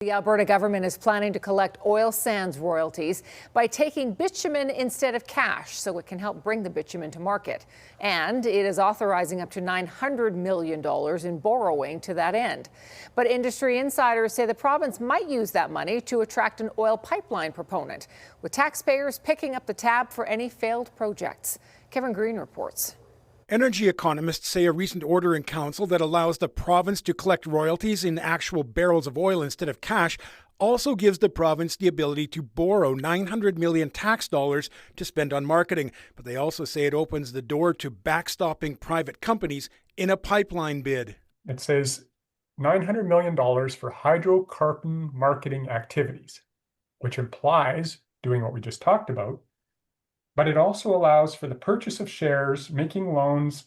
The Alberta government is planning to collect oil sands royalties by taking bitumen instead of cash, so it can help bring the bitumen to market. And it is authorizing up to $900 million in borrowing to that end. But industry insiders say the province might use that money to attract an oil pipeline proponent, with taxpayers picking up the tab for any failed projects. Kevin Green reports. Energy economists say a recent order in council that allows the province to collect royalties in actual barrels of oil instead of cash also gives the province the ability to borrow $900 million tax dollars to spend on marketing. But they also say it opens the door to backstopping private companies in a pipeline bid. It says $900 million for hydrocarbon marketing activities, which implies doing what we just talked about. But it also allows for the purchase of shares, making loans,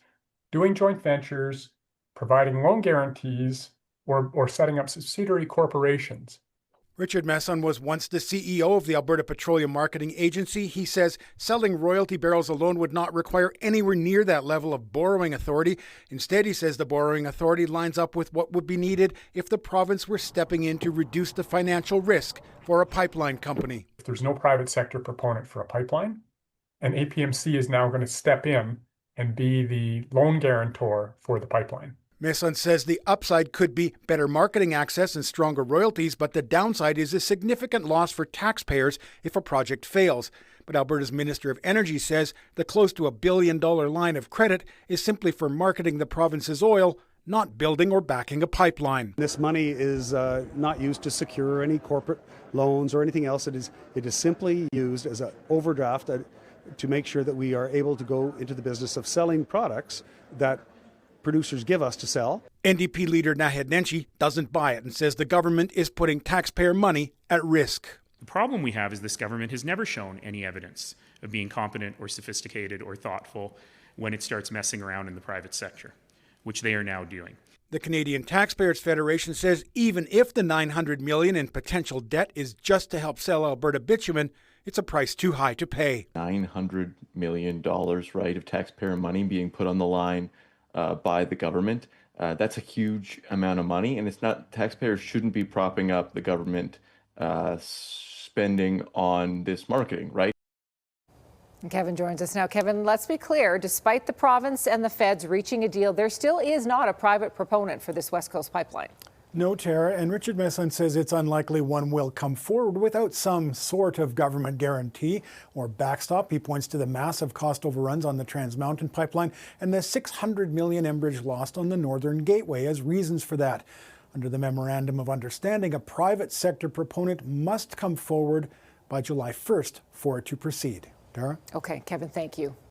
doing joint ventures, providing loan guarantees, or setting up subsidiary corporations. Richard Messon was once the CEO of the Alberta Petroleum Marketing Agency. He says selling royalty barrels alone would not require anywhere near that level of borrowing authority. Instead, he says the borrowing authority lines up with what would be needed if the province were stepping in to reduce the financial risk for a pipeline company. If there's no private sector proponent for a pipeline, and APMC is now going to step in and be the loan guarantor for the pipeline. Messon says the upside could be better marketing access and stronger royalties, but the downside is a significant loss for taxpayers if a project fails. But Alberta's Minister of Energy says the close to $1 billion line of credit is simply for marketing the province's oil, not building or backing a pipeline. This money is not used to secure any corporate loans or anything else. It is simply used as an overdraft to make sure that we are able to go into the business of selling products that producers give us to sell. NDP leader Naheed Nenshi doesn't buy it and says the government is putting taxpayer money at risk. The problem we have is this government has never shown any evidence of being competent or sophisticated or thoughtful when it starts messing around in the private sector, which they are now doing. The Canadian Taxpayers Federation says even if the $900 million in potential debt is just to help sell Alberta bitumen, it's a price too high to pay. $900 million, right, of taxpayer money being put on the line by the government. That's a huge amount of money, and it's not, taxpayers shouldn't be propping up the government spending on this marketing, right? And Kevin joins us now. Kevin, let's be clear, despite the province and the feds reaching a deal, there still is not a private proponent for this West Coast pipeline. No, Tara, and Richard Messon says it's unlikely one will come forward without some sort of government guarantee or backstop. He points to the massive cost overruns on the Trans Mountain pipeline and the $600 million Enbridge lost on the Northern Gateway as reasons for that. Under the Memorandum of Understanding, a private sector proponent must come forward by July 1st for it to proceed. Tara? Okay, Kevin, thank you.